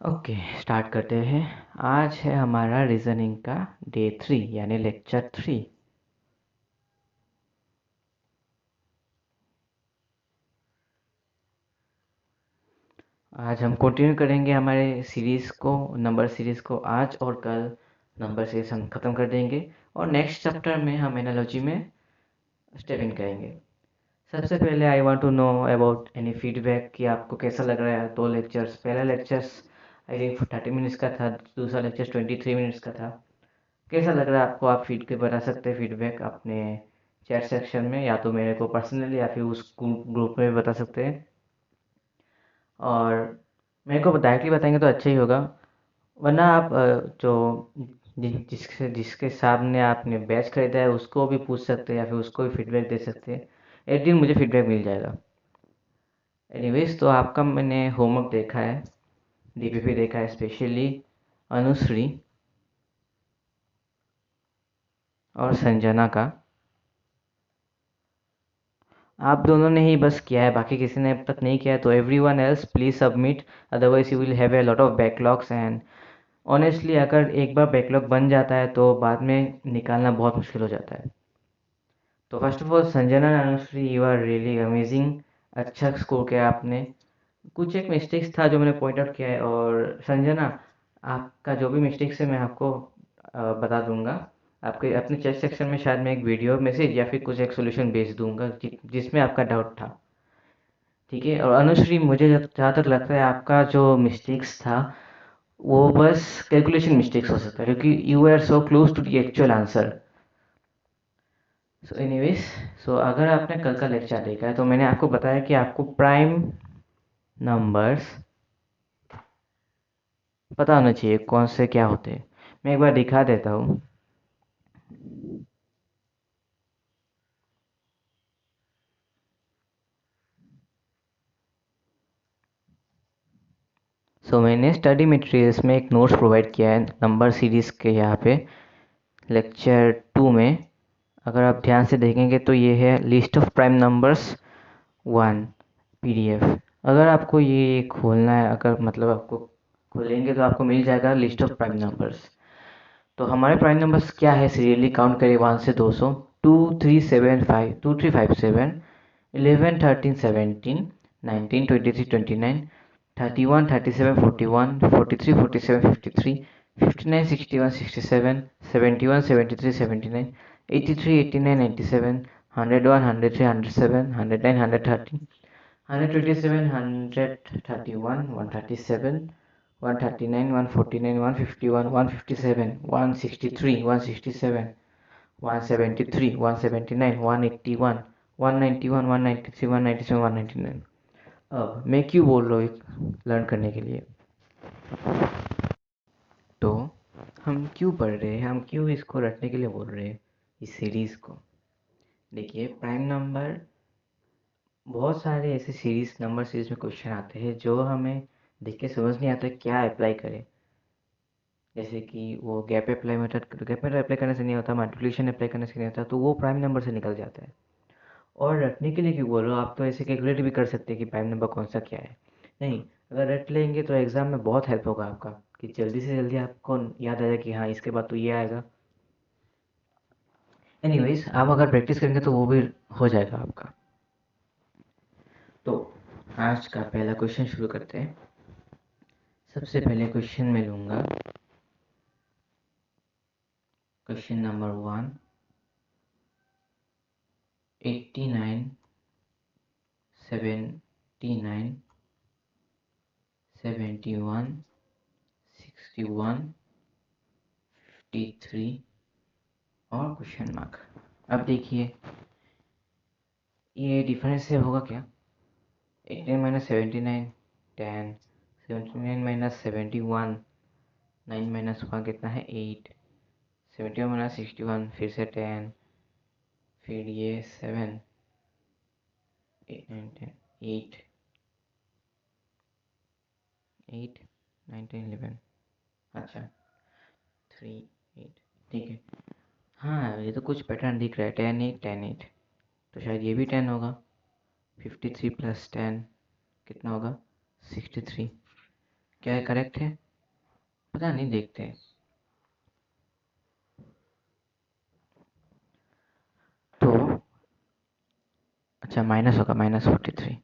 Okay, start करते हैं। आज है हमारा रीजनिंग का डे 3 यानी लेक्चर 3। आज हम कंटिन्यू करेंगे हमारे सीरीज़ को, नंबर सीरीज़ को। आज और कल नंबर सीरीज हम ख़त्म कर देंगे और नेक्स्ट चैप्टर में हम एनालॉजी में स्टेप इन करेंगे। सबसे पहले I want to know about any feedback कि आपको कैसा लग रहा है। दो लेक्चर्स, पहला लेक्चर्स आई थिंक 30 मिनट्स का था, दूसरा लेक्चर 23 मिनट्स का था। कैसा लग रहा है आपको? आप बता सकते हैं फीडबैक अपने चैट सेक्शन में, या तो मेरे को पर्सनली या फिर उस ग्रुप में भी बता सकते हैं। और मेरे को डायरेक्टली बताएंगे तो अच्छा ही होगा, वरना आप जो जिसके सामने आपने बैच खरीदा है उसको भी पूछ सकते हैं या फिर उसको भी फीडबैक दे सकते हैं। एक दिन मुझे फीडबैक मिल जाएगा। एनीवेज, तो आपका मैंने होमवर्क देखा है, डीपीपी देखा है, स्पेशली अनुश्री और संजना का। आप दोनों ने ही बस किया है, बाकी किसी ने अब तक नहीं किया है, तो everyone else please submit, otherwise you will have a lot of backlogs. And honestly अगर एक बार बैकलॉग बन जाता है तो बाद में निकालना बहुत मुश्किल हो जाता है। तो first of all Sanjana and Anushree, you are really amazing. अच्छा स्कोर किया आपने। कुछ एक मिस्टेक्स था जो मैंने पॉइंट आउट किया है, और संजना आपका जो भी मिस्टेक्स है मैं आपको बता दूंगा। आपके अपने चैट सेक्शन में शायद मैं एक वीडियो मैसेज या फिर कुछ एक सोल्यूशन भेज दूंगा जिसमें आपका डाउट था। ठीक है। और अनुश्री, मुझे जहाँ तक लगता है आपका जो मिस्टेक्स था वो बस कैलकुलेशन मिस्टेक्स हो सकता है, क्योंकि you are so close to the actual answer. So anyways, so अगर आपने कल का लेक्चर देखा है तो मैंने आपको बताया कि आपको प्राइम नंबर्स पता होना चाहिए कौन से क्या होते हैं। मैं एक बार दिखा देता हूँ। मैंने स्टडी मटेरियल्स में एक नोट्स प्रोवाइड किया है नंबर सीरीज़ के, यहाँ पे लेक्चर 2 में। अगर आप ध्यान से देखेंगे तो ये है list of prime numbers 1 PDF. अगर आपको ये खोलना है, अगर मतलब आपको खोलेंगे तो आपको मिल जाएगा लिस्ट ऑफ प्राइम नंबर्स। तो हमारे प्राइम नंबर्स क्या है, सीरियली काउंट करें 1 से 200। 2357 11 13 17 19 23 29 31 37 41 43 47 53 59 61 67 71 73 79 83 89 97 101 103 107 109 113 127 131 137 139 149 151 157 163 167 173 179 181 191 193 197 199। अब मैं क्यों बोल रहा हूँ लर्न करने के लिए? तो हम क्यों पढ़ रहे हैं, हम क्यों इसको रटने के लिए बोल रहे हैं इस सीरीज़ को? देखिए, प्राइम नंबर, बहुत सारे ऐसे सीरीज, नंबर सीरीज में क्वेश्चन आते हैं जो हमें देख के समझ नहीं आता क्या अप्लाई करें। जैसे कि वो gap apply method, gap method apply करने से नहीं होता, मल्टीप्लिकेशन अप्लाई करने से नहीं होता, तो वो प्राइम नंबर से निकल जाता है। और रटने के लिए क्यों बोल रहे हो? आप तो ऐसे कैलकुलेट भी कर सकते हैं कि प्राइम नंबर कौन सा क्या है। नहीं, अगर रट लेंगे तो एग्जाम में बहुत हेल्प होगा आपका, कि जल्दी से जल्दी आपको याद आ जाए कि हाँ इसके बाद तो ये आएगा। एनीवेज, आप अगर प्रैक्टिस करेंगे तो वो भी हो जाएगा आपका। तो आज का पहला क्वेश्चन शुरू करते हैं। सबसे पहले क्वेश्चन में लूँगा क्वेश्चन नंबर 1। 89 79 71 61 53 और क्वेश्चन मार्क। अब देखिए ये डिफरेंस से होगा क्या? 89 माइनस 79 10, 79 माइनस 71, 9 माइनस 1 कितना है 8, 71 माइनस 61 फिर से 10, फिर ये 7 8 9 10 8 8 9 10 11। अच्छा, 3 8, ठीक है। हाँ, ये तो कुछ पैटर्न दिख रहा है, 10 8 10 8, तो शायद ये भी 10 होगा। 53 प्लस 10 कितना होगा? 63। क्या करेक्ट है? पता नहीं, देखते हैं। तो अच्छा, माइनस होगा -43।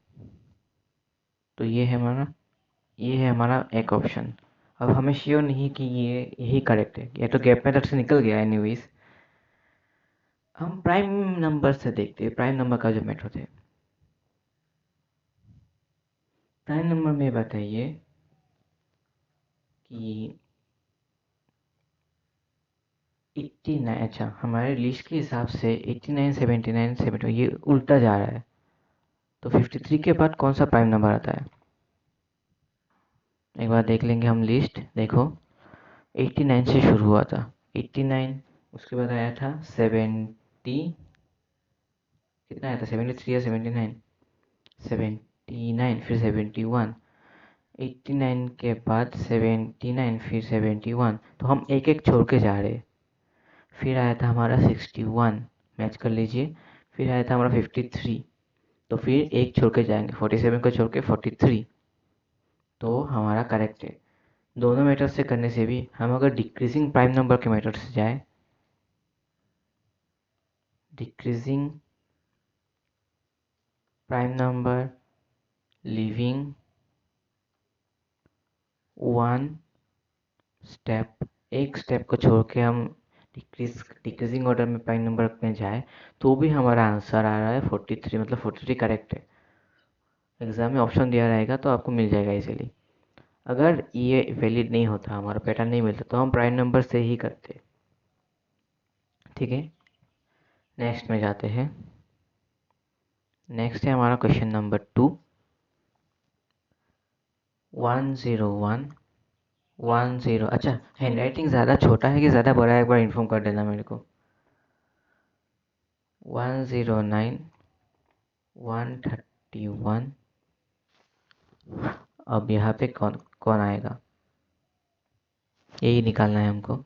तो ये है हमारा एक ऑप्शन। अब हमें श्योर नहीं कि ये यही करेक्ट है, या तो गैप मेथड से निकल गया एनीवेज। हम प्राइम नंबर से देखते हैं, प्राइम नंबर का जो मेथड है। प्राइम नंबर में बताइए कि 89, अच्छा हमारे लिस्ट के हिसाब से 89, 79, 70 ये उल्टा जा रहा है। तो 53 के बाद कौन सा प्राइम नंबर आता है? एक बार देख लेंगे हम लिस्ट। देखो, 89 से शुरू हुआ था, 89, उसके बाद आया था 70, कितना आया था, 73 या 79? 79, फिर 71, 89 के बाद 79, फिर 71, तो हम एक एक छोड़ के जा रहे। फिर आया था हमारा 61, मैच कर लीजिए। फिर आया था हमारा 53, तो फिर एक छोड़ के जाएंगे, 47 को छोड़ के 43, तो हमारा करेक्ट है। दोनों मेथड से करने से भी हम अगर डिक्रीजिंग प्राइम नंबर के मेथड से जाए, decreasing prime number living one step, एक स्टेप को छोड़ के हम डिक्रीजिंग ऑर्डर में प्राइम नंबर में जाए, तो भी हमारा आंसर आ रहा है 43, मतलब 43 करेक्ट है। एग्जाम में ऑप्शन दिया रहेगा तो आपको मिल जाएगा इजीली। अगर ये वैलिड नहीं होता, हमारा पैटर्न नहीं मिलता, तो हम प्राइम नंबर से ही करते। ठीक है, नेक्स्ट में जाते हैं। नेक्स्ट है हमारा क्वेश्चन नंबर 2। 101 10, अच्छा हैंड राइटिंग ज़्यादा छोटा है कि ज़्यादा बड़ा है, एक बार इन्फॉर्म कर देना मेरे को। 109 131, अब यहाँ पे कौन कौन आएगा, यही निकालना है हमको।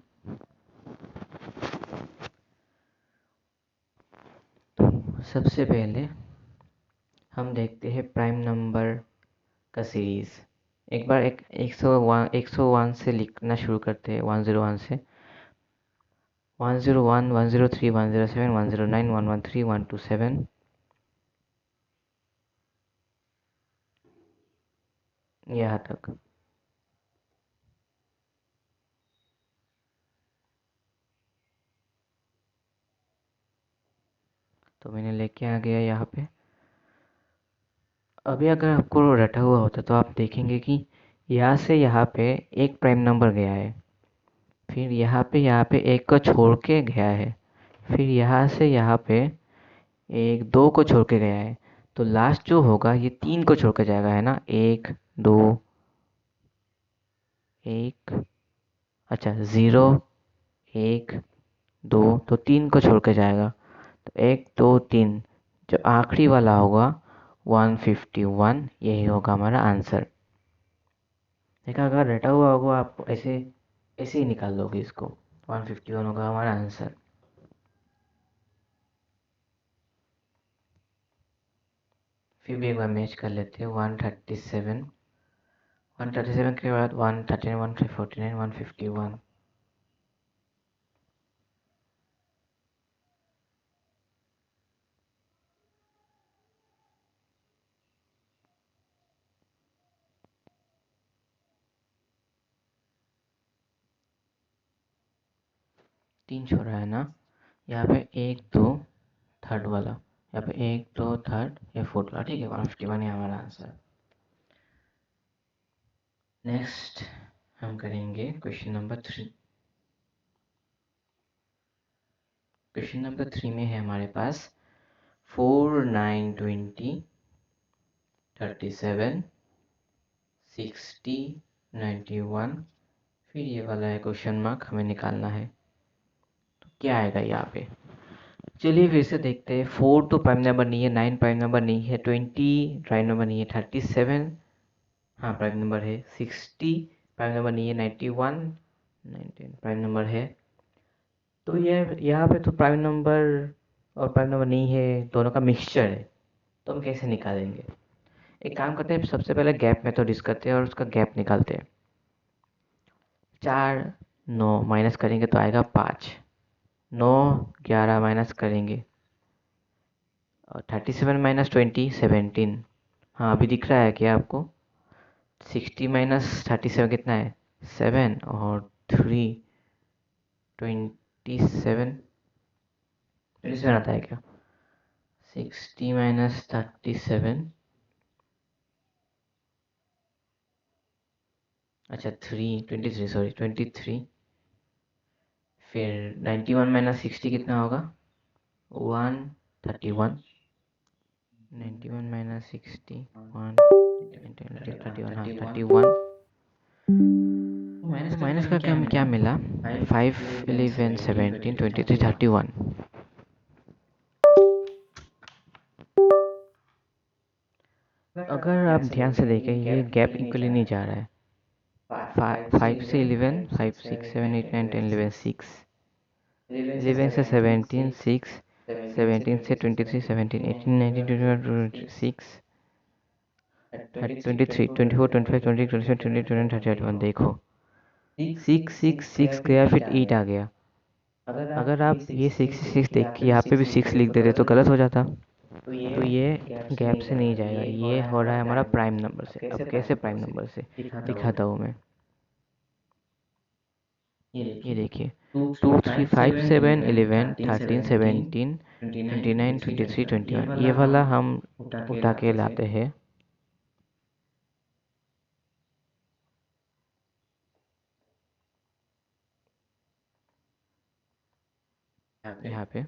तो सबसे पहले हम देखते हैं प्राइम नंबर का सीरीज। एक बार 101 से लिखना शुरू करते हैं, 101 से। 101, 103, 107, 109, 113, 127, यहाँ तक। तो मैंने लेके आ गया यहाँ पे। अभी अगर आपको रटा हुआ होता तो आप देखेंगे कि यहाँ से यहाँ पे एक प्राइम नंबर गया है, फिर यहाँ पे एक को छोड़ के गया है, फिर यहाँ से यहाँ पे एक दो को छोड़ के गया है। तो लास्ट जो होगा ये तीन को छोड़ के जाएगा, है ना, एक दो, एक, अच्छा 0 1 2, तो तीन को छोड़ के जाएगा। तो 1 2 3, जो आखिरी वाला होगा 151, यही होगा हमारा आंसर। देखा, अगर रटा हुआ होगा आप ऐसे ऐसे ही निकाल लोगे इसको, 151 होगा हमारा आंसर। फिर भी एक बार मैच कर लेते हैं। 137, 137 के बाद 139, 149, 151, तीन छोड़ा है ना। यहाँ पे एक दो थर्ड वाला, यहाँ पे एक दो थर्ड या फोर्थ वाला, ठीक है, 151 है हमारा आंसर। नेक्स्ट हम करेंगे क्वेश्चन नंबर 3। क्वेश्चन नंबर 3 में है हमारे पास 4 9 20 37 60 91, फिर ये वाला है क्वेश्चन मार्क, हमें निकालना है। तो क्या आएगा यहाँ पे? चलिए फिर से देखते हैं। 4 तो प्राइम नंबर नहीं है, 9 प्राइम नंबर नहीं है, 20 प्राइम नंबर नहीं है, 37 हाँ प्राइम नंबर है, 60 प्राइम नंबर नहीं है, 91 19 प्राइम नंबर है। तो ये यहाँ पे तो प्राइम नंबर और प्राइम नंबर नहीं है, दोनों का मिक्सचर है। तो हम कैसे निकालेंगे? एक काम करते हैं, सबसे पहले गैप मेथड यूज़ करते हैं और उसका गैप निकालते हैं। 4 9 माइनस करेंगे तो आएगा 5। 9 11 माइनस करेंगे और 37 माइनस 20 17। हाँ अभी दिख रहा है क्या आपको? 60 - 37 कितना है? 7 और 3 27। 27 आता है क्या? 60 - 37। अच्छा 23 सॉरी 23। फिर 91 - 60 कितना होगा? 131। 91 - 60 1 31 हाँ 31। तो माइनस करके हमें क्या मिला? 5 11 17 23 31। अगर आप ध्यान से देखें ये गैप इक्वली नहीं जा रहा है। 5 से 11 5 6 7 8 9 10 11 6। 11 से 17 6। 17 से 23 17 18 19 21 6 23 24 25 26 27 28 29 30 31। देखो 6 6 6 गया फिर 8 आ गया। अगर आप ये 66 देख के यहाँ पे भी 6 लिख देते तो गलत हो जाता। तो ये गैप से नहीं जाएगा, ये हो रहा है हमारा प्राइम नंबर से। अब कैसे प्राइम नंबर से दिखाता हूँ मैं। ये देखिए 2 3 5 7 11 13 17 29 23 21। ये वाला हम उठा के लाते हैं यहाँ पे।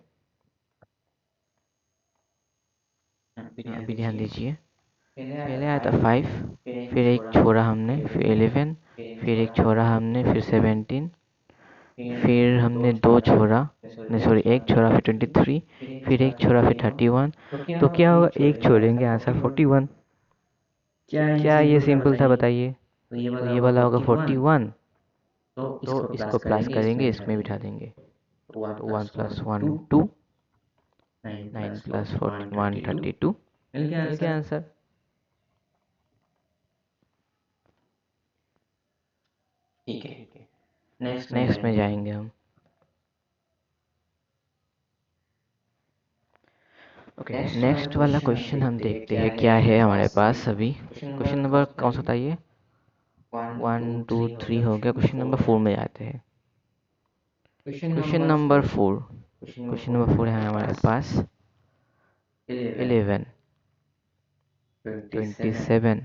अभी ध्यान दीजिए, पहले आया था 5, फिर एक छोड़ा हमने, फिर 11, फिर एक छोड़ा हमने, फिर 17, फिर हमने दो छोड़ा, नहीं सॉरी एक छोड़ा, फिर 23, फिर एक छोड़ा, फिर 31। तो क्या होगा? एक छोड़ेंगे आंसर 41। क्या ये सिंपल था बताइए? तो ये वाला होगा 41। तो इसको प्लस करेंगे, इसमें बिठा देंगे। तो 1 + 1 2, 9 + 14 132। मिल गया आंसर। ठीक है, नेक्स्ट में जाएंगे हम। ओके, नेक्स्ट वाला क्वेश्चन हम देखते हैं क्या है हमारे पास अभी। क्वेश्चन नंबर कौन सा था ये? 1 2 3 हो गया। क्वेश्चन नंबर 4 में आते हैं। Question number 4। क्वेश्चन नंबर 4 है हमारे पास 11 27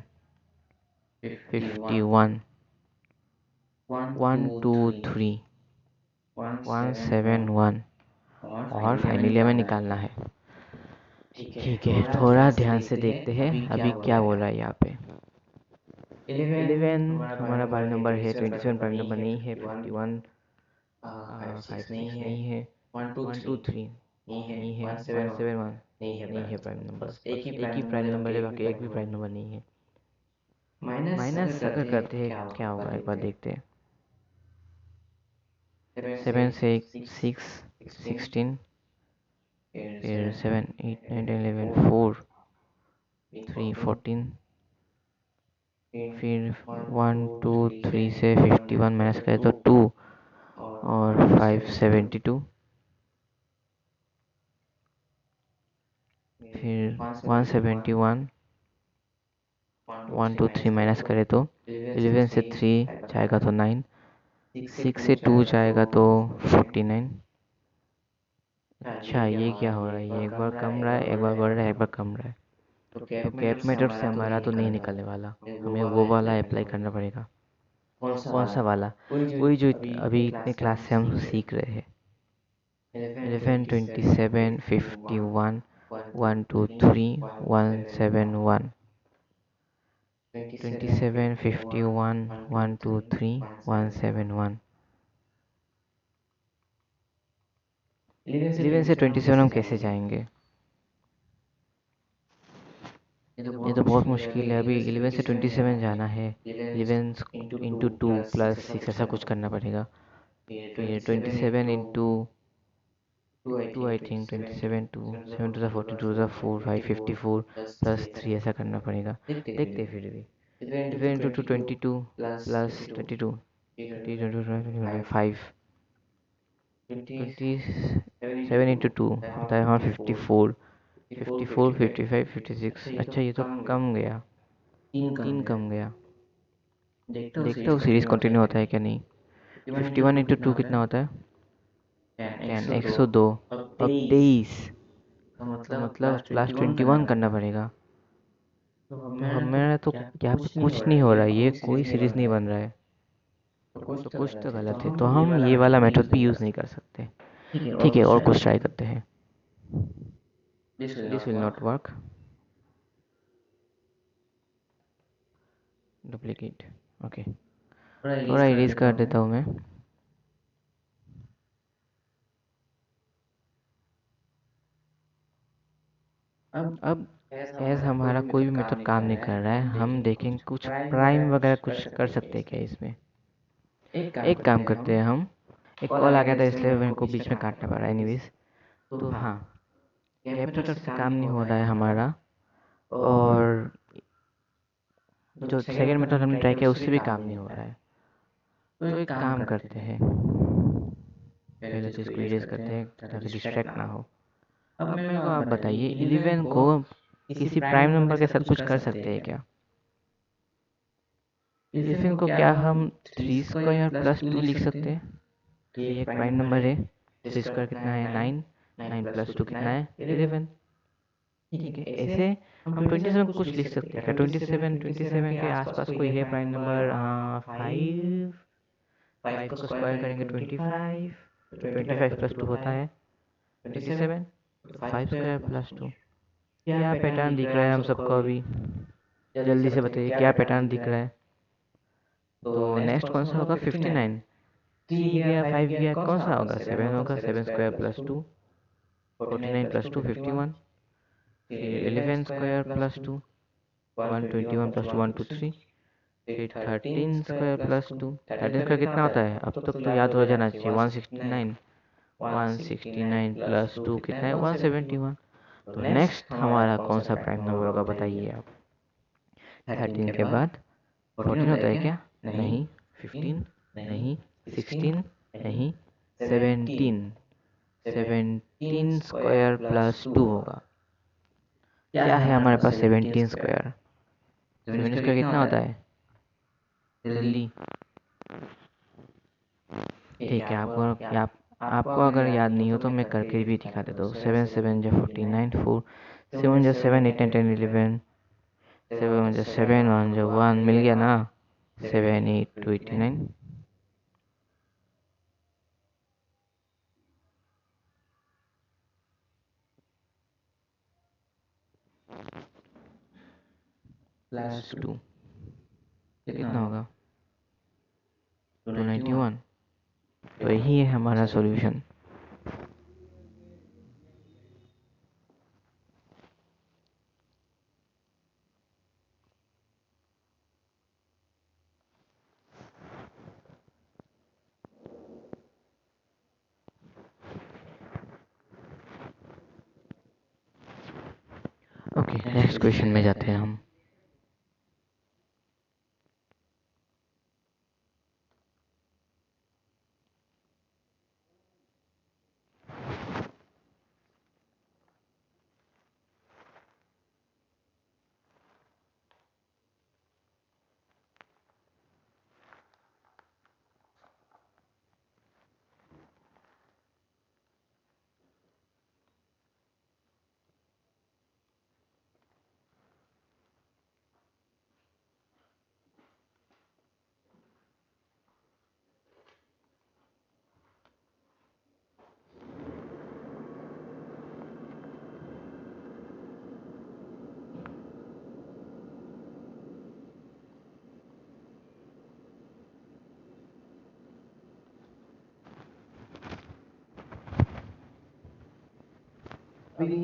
51 1 2 3 171 और फाइनली हमें निकालना है। ठीक है, थोड़ा ध्यान से देखते हैं अभी क्या बोल रहा है यहाँ पे। 11 हमारा प्राइम नंबर है, 27 प्राइम नंबर नहीं है, 51 5 6 नहीं है, 1 2 3 नहीं है, 171 नहीं है प्राइम नंबर। बस एक ही प्राइम नंबर है, बाकी एक भी प्राइम नंबर नहीं है। माइनस अगर करते हैं क्या होगा एक बार देखते हैं। 7 से 6 16, फिर 7 8 9 10 11 4 3 14, फिर 1 2 3 से 51 माइनस करें तो 2 और 5 72, फिर 171 1 2 3 माइनस करें तो 11 से 3 जाएगा तो 9, 6 से 2 जाएगा तो 49। अच्छा ये क्या हो रहा है? ये एक बार कम रहा है, एक बार बढ़ रहा है, एक बार कम रहा है। तो गैप मेथड से हमारा तो नहीं निकलने वाला, हमें वो वाला अप्लाई करना पड़ेगा। कौन सा वाला? वही जो अभी इतने क्लास से हम सीख रहे हैं। 11 27 51 1 2 3 171। 27 51 1 2 3 171। 11 से 27 हम कैसे जाएंगे? ये तो बहुत मुश्किल है। अभी 11 से 27 जाना है, 11 इंटू 2 + 6 ऐसा कुछ करना पड़ेगा। फिर 27 इंटू 2 आई थिंक, 27 2 7 टू ज़ा 14 2 ज़ा 4 5 54 + 3 ऐसा करना पड़ेगा। देखते फिर भी 11 इंटू 2 22 + 22 20, 25, 5, 27 इंटू टू होता है हमारा 54, 54, 55, 56। अच्छा ये तो कम गया, 3 कम गया। देखते हो सीरीज कंटिन्यू होता है क्या नहीं। 51 इंटू टू कितना होता है? 10, 102। अब 23, तो मतलब प्लस 21 करना पड़ेगा। तो हमारा तो यहाँ पे कुछ नहीं हो रहा है, ये कोई सीरीज नहीं बन रहा है। तो कुछ तो गलत है, तो हम ये वाला मेथड भी यूज़ नहीं कर सकते। ठीक है, और कुछ ट्राई करते हैं। This will not work. Duplicate, okay, थोड़ा इरेज कर देता हूँ मैं। अब एज हमारा कोई भी मेथड काम नहीं कर रहा है, हम देखेंगे कुछ प्राइम वगैरह कुछ कर सकते हैं क्या इसमें। एक काम करते हैं हम, एक कॉल आ गया था इसलिए मेरे को बीच में काटना पड़ा। एनीवेज, तो हाँ, कैपिटल से काम नहीं हो रहा है हमारा, और जो सेकेंड मेथड हमने ट्राई किया उससे भी काम नहीं हो रहा है। तो एक काम करते हैं, पहले तो इसको इरेज करते हैं ताकि डिस्ट्रैक्ट ना हो। अब मेरे को आप बताइए, 11 को किसी प्राइम नंबर के साथ कुछ कर सकते हैं क्या? 11 को क्या हम 3 स्क्वायर प्लस 2 लिख सकते हैं? तो ये एक प्राइम नंबर है। 3 स्क्वायर कितना है? 9। 9 प्लस 2 कितना है? 11। ठीक है, ऐसे हम 27 को कुछ लिख सकते हैं क्या? 27 के आसपास कोई है प्राइम नंबर? हाँ, 5। 5 को स्क्वायर करेंगे 25, तो 25 प्लस 2 होता है 27। तो 5 स्क्वायर प्लस 2, क्या पैटर्न दिख रहा है हम सबको अभी? जल्दी से बताइए क्या पैटर्न दिख रहा है। तो नेक्स्ट कौन सा होगा? 59। 3 गया, 5 गया, कौन सा होगा? 7 होगा। 7 स्क्वायर प्लस 2, 49 प्लस 2 51। फिर 11 स्क्वायर प्लस 2, 121 प्लस 2 123। फिर 13 स्क्वायर प्लस 2, 13 स्क्वायर कितना होता है? अब तक तो याद हो जाना चाहिए, 169। 169 प्लस 2 कितना है? 171। तो नेक्स्ट हमारा कौन सा प्राइम नंबर होगा बताइए आप। 13 के बाद 14 होता है क्या? नहीं। 15 नहीं। 16 नहीं। 17। 17 स्क्वायर प्लस 2 होगा। क्या है हमारे पास? 17 स्क्वायर। 17 स्क्वायर कितना होता है? जल्दी। ठीक है, आपको अगर याद नहीं हो तो मैं करके भी दिखा देता हूँ। 7 7 जो 49, 4 7 जो 7 8 9 10 11, 7 जो 7 1 जो 1, मिल गया ना? 7 8 2 89। प्लस 2 कितना होगा? 291। तो यही है हमारा सॉल्यूशन। ओके, नेक्स्ट क्वेश्चन में जाते हैं हम। अभी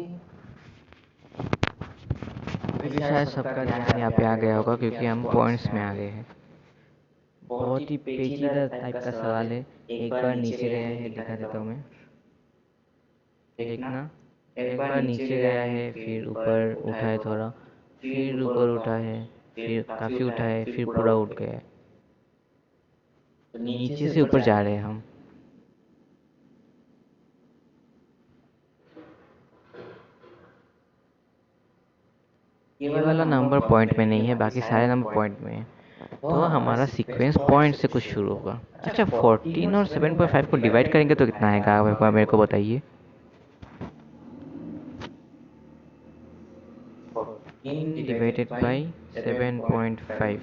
अभी शायद सबका ध्यान यहाँ पे आ गया होगा क्योंकि हम पॉइंट्स में आ गए हैं। बहुत ही पेचीदा टाइप का सवाल है। एक बार नीचे गया है, दिखा देता हूँ मैं। देखना, एक बार नीचे गया है, फिर ऊपर उठा है थोड़ा, फिर ऊपर उठा है, फिर काफ़ी उठा है, फिर पूरा उठ गया है। तो नीचे से ऊपर जा रहे हैं हम। ये वाला नंबर पॉइंट में नहीं है, बाकी सारे नंबर पॉइंट में है। तो हमारा सीक्वेंस पॉइंट से कुछ शुरू होगा। अच्छा, 14 और 7.5 को डिवाइड करेंगे तो कितना आएगा, आप एक बार मेरे को बताइए। 14 डिवाइडेड बाई 7.5।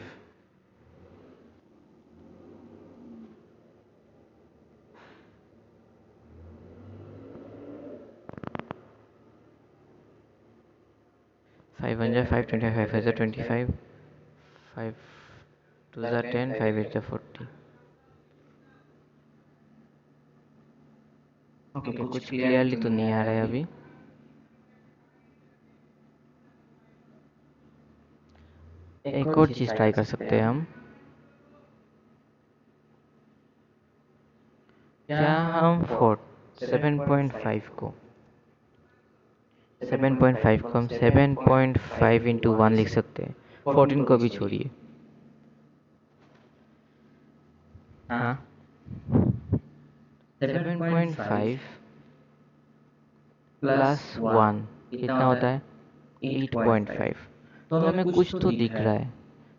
5 1 5, 25 5 25, 5 2 10, 5 8 40। ओके, कुछ क्लियरली तो नहीं आ रहा है अभी। एक और चीज़ ट्राई कर सकते हैं हम। क्या हम 7.5 को हम 7.5 इंटू 1 लिख सकते हैं। 14 को भी छोड़िए। हाँ, 7.5 प्लस 1 कितना होता है, 8.5। तो हमें कुछ तो दिख रहा है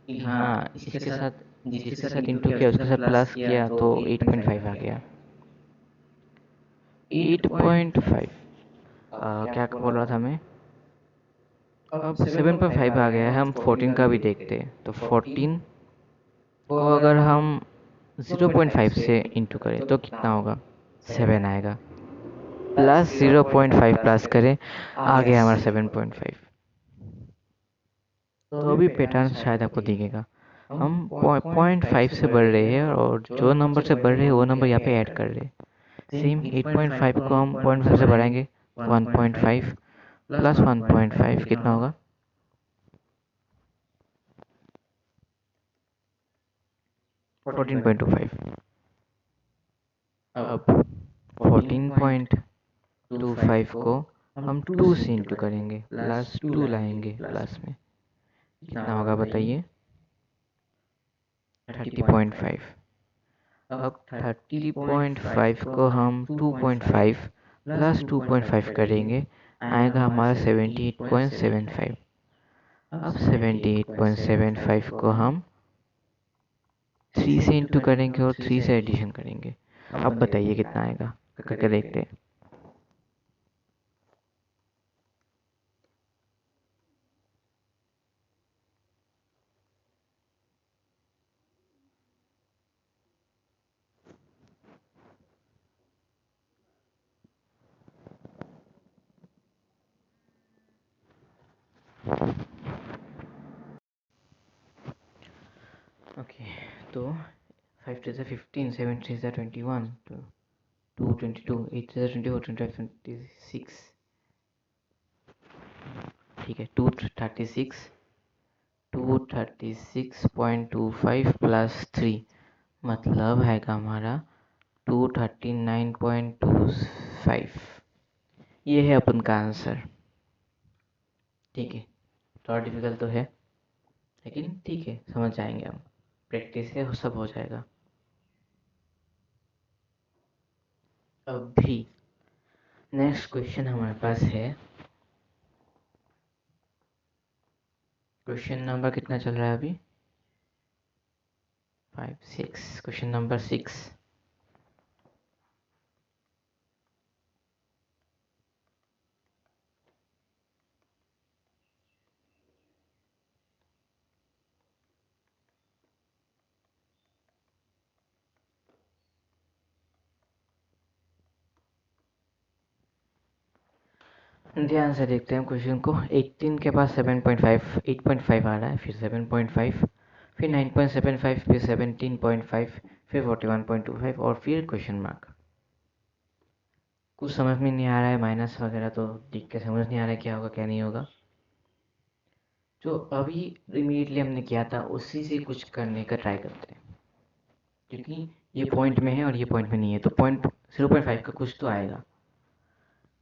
कि हाँ, इसके साथ जिसके साथ इंटू किया उसके साथ प्लस किया तो 8.5 आ गया। 8.5 क्या बोल रहा था मैं। अब 7.5 आ गया है, हम 14 का भी देखते हैं। तो 14 को अगर हम 0.5 से इंटू करें तो कितना होगा, 7 आएगा। प्लस 0.5 प्लस करें, आ गया हमारा 7.5। तो अभी पैटर्न शायद आपको दिखेगा। हम 0.5 से बढ़ रहे हैं और जो नंबर से बढ़ रहे हैं वो नंबर यहाँ पे ऐड कर रहे हैं। सेम 8.5 को हम 0.5 से बढ़ाएंगे, 1.5 प्लस 1.5 कितना होगा, 14.25। अब 14.25 को हम 2 से इंटू करेंगे, प्लस 2 लाएंगे प्लस में, कितना होगा बताइए, 30.5। अब 30.5 को हम 2.5 प्लस 2.5 करेंगे, आएगा हमारा 78.75। अब 78.75 को हम 3 से इंटू करेंगे और 3 से एडिशन करेंगे। अब बताइए कितना आएगा, करके देखते हैं। ओके, तो 5 3 15, 7 3 21, 2 22, 8 3 24, 25 26। ठीक है, 236.25 प्लस 3 मतलब है का हमारा 239.25। ये है अपन का आंसर। ठीक है, थोड़ा डिफिकल्ट तो है लेकिन ठीक है, समझ जाएंगे हम। प्रैक्टिस से सब हो जाएगा। अभी नेक्स्ट क्वेश्चन हमारे पास है। क्वेश्चन नंबर कितना चल रहा है अभी, 5 6। Question number 6। ध्यान से देखते हैं क्वेश्चन को। 18 के पास 7.5, 8.5 आ रहा है, फिर 7.5, फिर 9.75, फिर 17.5, फिर 41.25 और फिर क्वेश्चन मार्क। कुछ समझ में नहीं आ रहा है, माइनस वगैरह तो देख के समझ नहीं आ रहा है क्या होगा क्या नहीं होगा। जो अभी इमीडिएटली हमने किया था उसी से कुछ करने का ट्राई करते हैं, क्योंकि ये पॉइंट में है और ये पॉइंट में नहीं है, तो पॉइंट 0.5 का कुछ तो आएगा।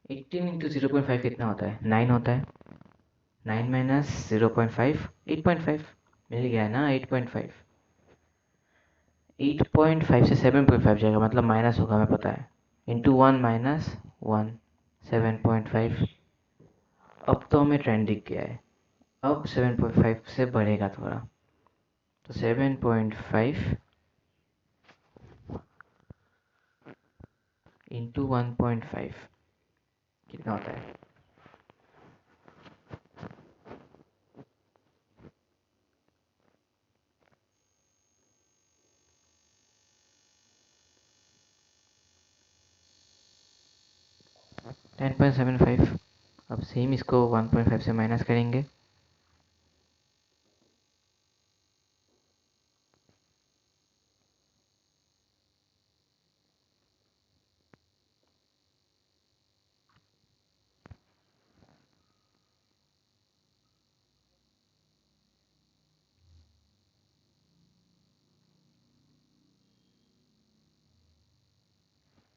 18 इंटू 0.5 कितना होता है, 9 होता है। 9 माइनस 0.5, 8.5। मिल गया ना 8.5। 8.5 से 7.5 जाएगा, मतलब माइनस होगा, हमें पता है। Into 1 minus 1, 7.5। अब तो हमें ट्रेंड दिख गया है, अब 7.5 से बढ़ेगा थोड़ा, तो 7.5 इंटू 1.5 कितना होता है? 10.75। अब सेम इसको 1.5 से माइनस करेंगे,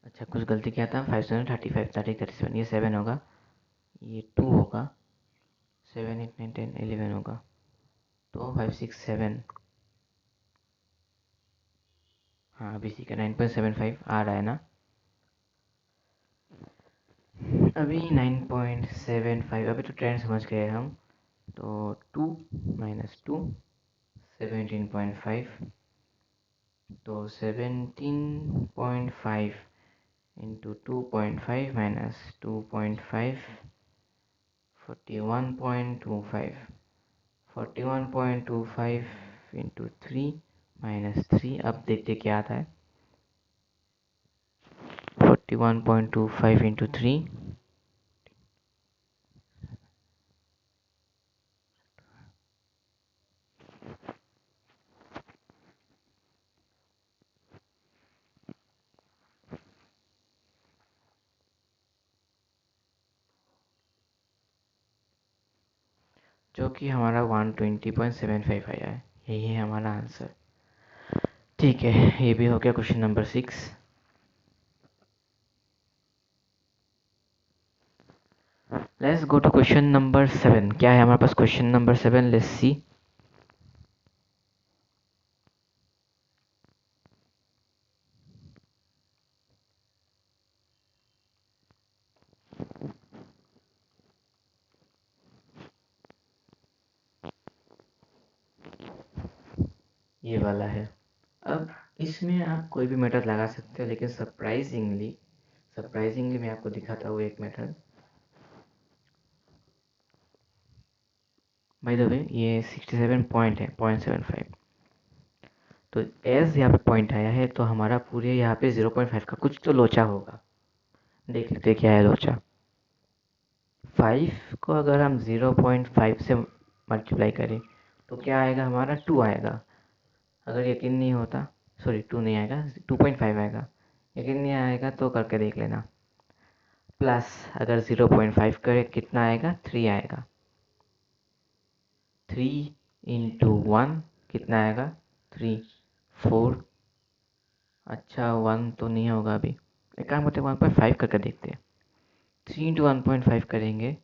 अच्छा कुछ गलती किया था, 5 35 37, ये 7 होगा, ये 2 होगा, 7 8 9 10 11 होगा, तो 5 6 7। हाँ अभी सीखा, 9.75 आ रहा है ना, अभी 9.75, अभी तो ट्रेंड समझ गए हम। तो 2 माइनस 2 17.5, तो 17.5 इंटू 2.5 माइनस 2.5, 41.25, 41.25 इंटू 3 माइनस 3, अब देखते क्या आता है। 41.25 इंटू 3, जो कि हमारा 120.75 आया है, यही है हमारा आंसर। ठीक है, ये भी हो गया question number 6। Let's go to question number 7। क्या है हमारे पास क्वेश्चन नंबर 7? Let's see. ये वाला है। अब इसमें आप कोई भी मेथड लगा सकते हो, लेकिन सरप्राइजिंगली मैं आपको दिखाता हूँ एक मेथड। बाय द वे ये 67 पॉइंट है, 0.75। तो एज यहाँ पे पॉइंट आया है, तो हमारा पूरे यहाँ पे 0.5 का कुछ तो लोचा होगा। देख लेते क्या है लोचा। 5 को अगर हम 0.5 से मल्टीप्लाई करें तो क्या आएगा हमारा? 2 आएगा। अगर यकीन नहीं होता, सॉरी 2 नहीं आएगा, 2.5 आएगा। यकीन नहीं आएगा तो करके देख लेना। प्लस अगर 0.5 करें कितना आएगा? 3 आएगा। 3 इंटू 1 कितना आएगा? 3, 4। अच्छा 1 तो नहीं होगा अभी, एक काम करते हैं 1.5 करके देखते हैं। 3 इंटू 1.5 करेंगे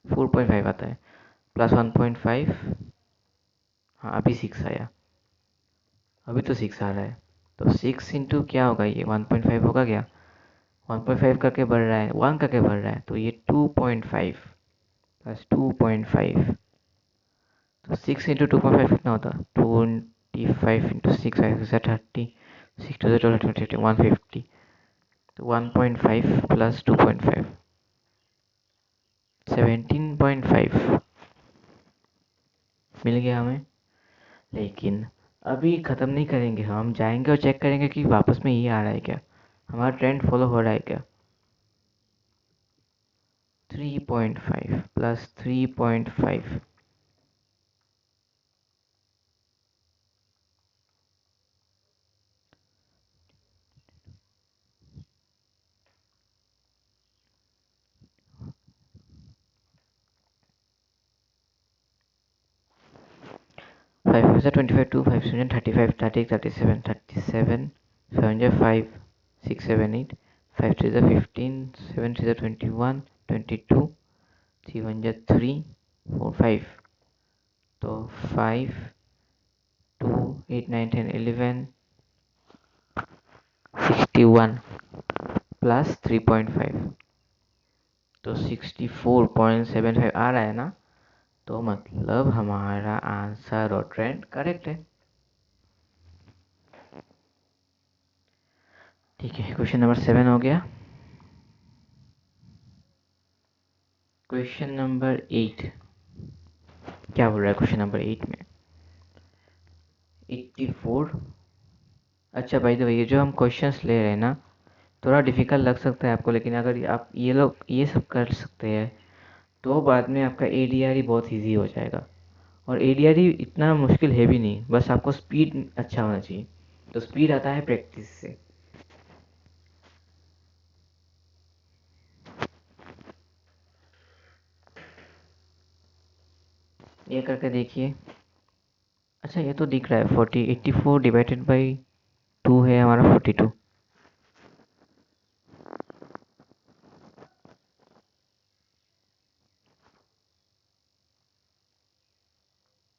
4.5 आता है, प्लस 1.5। हाँ अभी 6 आया, अभी तो 6 आ रहा है। तो 6 इंटू क्या होगा, ये 1.5 होगा क्या? 1.5 करके बढ़ रहा है, 1 करके बढ़ रहा है, तो ये 2.5 प्लस 2.5। तो 6 इंटू 2.5 कितना होता? 25 इंटू 6 है 30, 6 टू 12 150। तो 1.5 प्लस 2.5 17.5 मिल गया हमें। लेकिन अभी ख़त्म नहीं करेंगे, हम जाएंगे और चेक करेंगे कि वापस में ये आ रहा है क्या, हमारा ट्रेंड फॉलो हो रहा है क्या। 3.5 प्लस 3.5, 5 से 25, 2 5 से 35, 30 37, 37 7 से 5 6 7 8, 5 3 से 15, 7 3 से 21 22, 3 1 से 3 4 5, तो 5 2, 8, 9, 10, 11, 61 प्लस 3.5, तो 64.75 आ रहा है ना। तो मतलब हमारा आंसर और ट्रेंड करेक्ट है। ठीक है, क्वेश्चन नंबर 7 हो गया। क्वेश्चन नंबर 8 क्या बोल रहा है? क्वेश्चन नंबर 8 में 84। अच्छा भाई, तो ये जो हम क्वेश्चंस ले रहे हैं ना, थोड़ा डिफिकल्ट लग सकता है आपको, लेकिन अगर आप ये सब कर सकते हैं तो बाद में आपका एडीआर बहुत इजी हो जाएगा। और एडीआर इतना मुश्किल है भी नहीं, बस आपको स्पीड अच्छा होना चाहिए। तो स्पीड आता है प्रैक्टिस से। ये करके देखिए। अच्छा, ये तो दिख रहा है 84 डिवाइडेड बाई 2 है हमारा 42।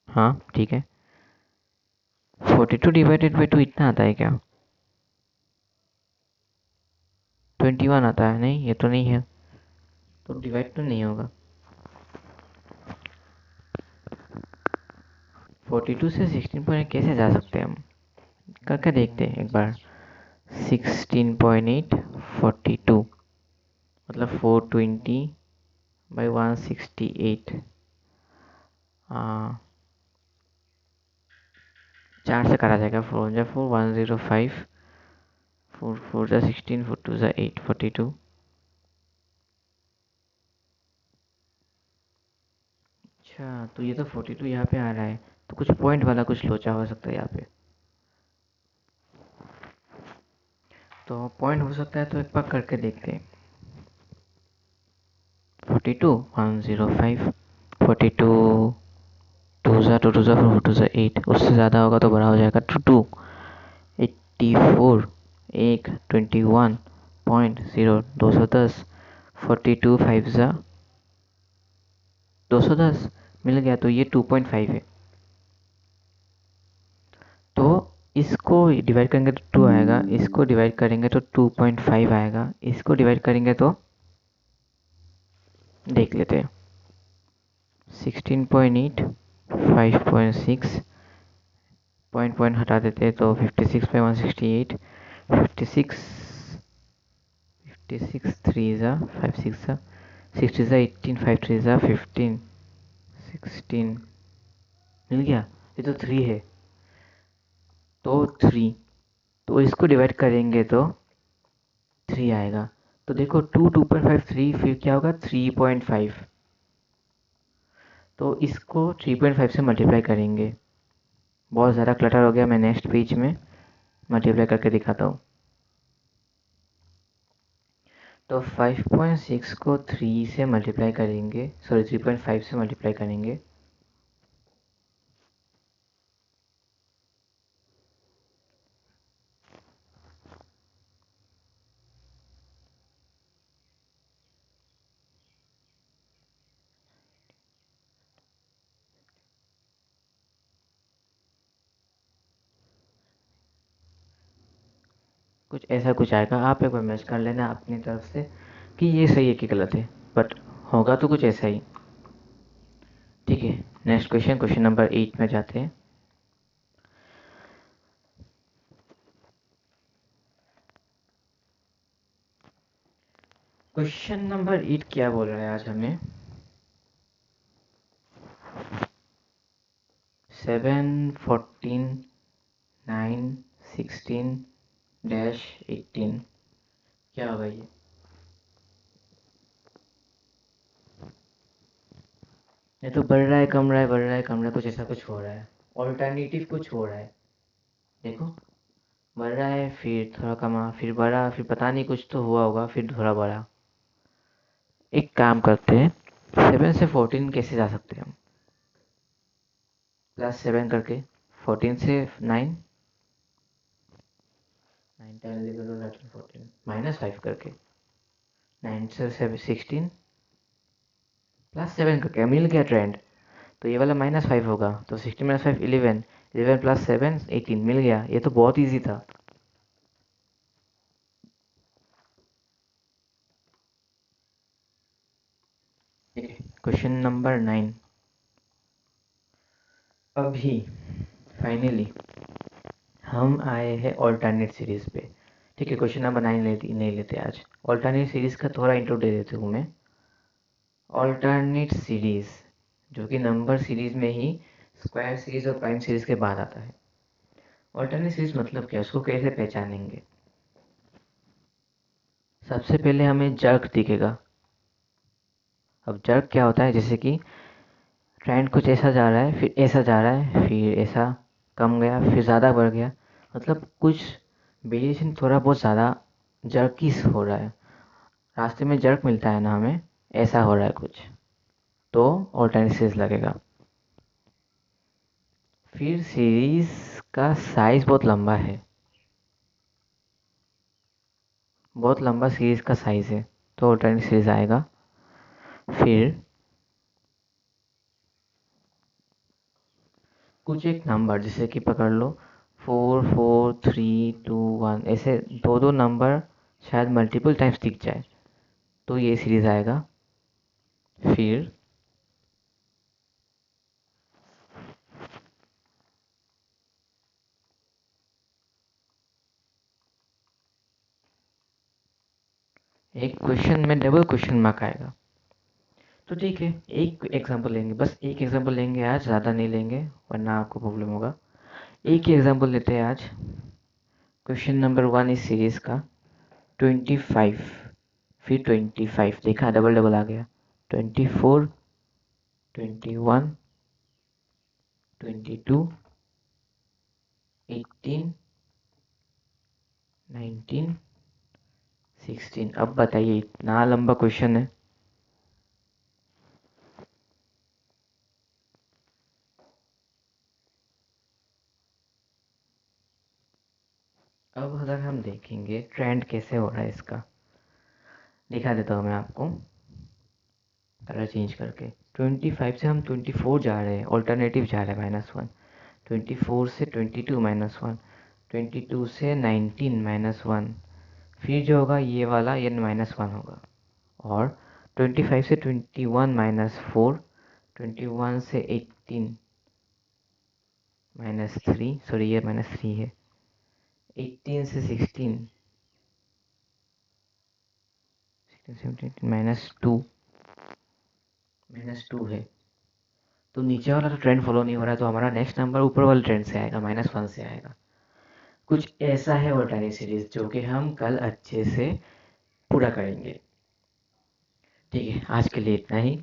हाँ ठीक है, 42 डिवाइडेड बाई 2 इतना आता है क्या? 21 आता है? नहीं, ये तो नहीं है, तो डिवाइड तो नहीं होगा। 42 से 16 पॉइंट कैसे जा सकते हैं हम? करके देखते हैं एक बार। 16.8 42 मतलब 420/168। हाँ, 4 से करा जाएगा। 4 105, 4 16, 4 8, 42। अच्छा, तो ये तो 42 यहाँ पे आ रहा है, तो कुछ पॉइंट वाला कुछ लोचा हो सकता है यहाँ पे। तो पॉइंट हो सकता है, तो एक बार करके देखते हैं। 42 105, 42 2 8, उससे ज़्यादा होगा तो बड़ा हो जाएगा टू 2। 84 एक 21.0 210, 42 5 210 मिल गया, तो ये 2.5 है। तो इसको डिवाइड करेंगे तो 2 आएगा, इसको डिवाइड करेंगे तो 2.5 आएगा, इसको डिवाइड करेंगे तो देख लेते हैं। 16.8 5.6, पॉइंट पॉइंट हटा देते हैं तो 56/168, 56 56 3 5 6 60 18, 5 3 15, 16 मिल गया। ये तो 3 है, तो 3, तो इसको डिवाइड करेंगे तो 3 आएगा। तो देखो 2.5 3, फिर क्या होगा 3.5, तो इसको 3.5 से मल्टीप्लाई करेंगे। बहुत ज़्यादा क्लटर हो गया, मैं नेक्स्ट पेज में मल्टीप्लाई करके दिखाता हूँ। तो 5.6 को 3 से मल्टीप्लाई करेंगे, सॉरी 3.5 से मल्टीप्लाई करेंगे। कुछ ऐसा कुछ आएगा, आप एक बार मैच कर लेना अपनी तरफ से कि ये सही है कि गलत है, बट होगा तो कुछ ऐसा ही। ठीक है, नेक्स्ट क्वेश्चन, क्वेश्चन नंबर 8 में जाते हैं। क्वेश्चन नंबर 8 क्या बोल रहा है आज हमें? 7 14 9 16 डैश 18, क्या होगा ये? ये तो बढ़ रहा है कम रहा है, बढ़ रहा है कम रहा है, कुछ ऐसा कुछ हो रहा है। ऑल्टरनेटिव कुछ हो रहा है। देखो, बढ़ रहा है फिर थोड़ा कमा, फिर बढ़ा, फिर पता नहीं कुछ तो हुआ होगा, फिर थोड़ा बढ़ा। एक काम करते हैं, 7 से 14 कैसे जा सकते हैं हम? +7 करके, 14 से 9, 9 10 11 13 14, -5 करके, 9 से 16 +7 करके मिल गया ट्रेंड। तो ये वाला -5 होगा, तो 16 - 5 11, 11 + 7 18 मिल गया। ये तो बहुत इजी था। Question number 9। अभी फाइनली हम आए हैं ऑल्टरनेट सीरीज पे। ठीक है, क्वेश्चन नंबर 9 नहीं लेते आज। ऑल्टरनेट सीरीज का थोड़ा इंट्रो दे देते हूँ मैं। ऑल्टरनेट सीरीज जो कि नंबर सीरीज में ही स्क्वायर सीरीज और प्राइम सीरीज के बाद आता है। ऑल्टरनेट सीरीज मतलब क्या, उसको कैसे पहचानेंगे? सबसे पहले हमें जर्क दिखेगा। अब जर्क क्या होता है, जैसे कि ट्रेंड कुछ ऐसा जा रहा है, फिर ऐसा जा रहा है, फिर ऐसा कम गया, फिर ज़्यादा बढ़ गया, मतलब कुछ वेरिएशन थोड़ा बहुत ज़्यादा जर्किस हो रहा है। रास्ते में जर्क मिलता है ना हमें, ऐसा हो रहा है कुछ, तो ऑल्टरनेट सीरीज लगेगा। फिर सीरीज का साइज बहुत लंबा है, बहुत लंबा सीरीज का साइज है, तो ऑल्टरनेट सीरीज आएगा। फिर कुछ एक नंबर जैसे कि पकड़ लो 4 4 3 2 1, ऐसे दो दो नंबर शायद मल्टीपल टाइम्स दिख जाए, तो ये सीरीज आएगा। फिर एक क्वेश्चन में डबल क्वेश्चन मार्क आएगा। तो ठीक है, एक एग्जांपल लेंगे, बस एक एग्जांपल लेंगे आज, ज़्यादा नहीं लेंगे वरना आपको प्रॉब्लम होगा। एक ही एग्जांपल लेते हैं आज। क्वेश्चन नंबर 1 इस सीरीज का 25, फिर 25 देखा, डबल डबल आ गया। 24, 21, 22, 18, 19, 16। अब बताइए, इतना लंबा क्वेश्चन है। अब अगर हम देखेंगे ट्रेंड कैसे हो रहा है इसका, दिखा देता हूँ मैं आपको कलर चेंज करके। 25 से हम 24 जा रहे हैं, ऑल्टरनेटिव जा रहा है -1। 24 से 22 -1, 22 से 19 -1, फिर जो होगा ये वाला ये -1 होगा। और 25 से 21 -4, 21 से 18 -3, सॉरी ये -3 है, 18 से 16, -2, -2 है। तो नीचे वाला तो ट्रेंड फॉलो नहीं हो रहा है, तो हमारा नेक्स्ट नंबर ऊपर वाले ट्रेंड से आएगा, -1 से आएगा। कुछ ऐसा है ऑल्टरनेट सीरीज जो कि हम कल अच्छे से पूरा करेंगे। ठीक है, आज के लिए इतना ही।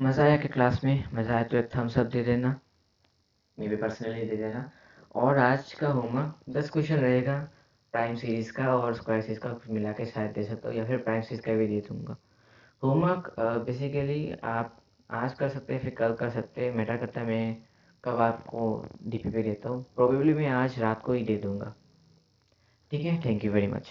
मज़ा आया कि क्लास में? मज़ा आया तो एक थम्स अप दे देना, मेरे पर्सनली दे देना। और आज का होमवर्क 10 क्वेश्चन रहेगा, प्राइम सीरीज़ का और स्क्वायर सीरीज़ का कुछ मिला के शायद दे सकता हूँ, या फिर प्राइम सीरीज़ का भी दे दूँगा। होमवर्क बेसिकली आप आज कर सकते हैं, फिर कल कर सकते हैं, मैटर करता है मैं कब आपको डीपी पे देता हूँ। प्रोबेबली मैं आज रात को ही दे दूँगा। ठीक है, थैंक यू वेरी मच।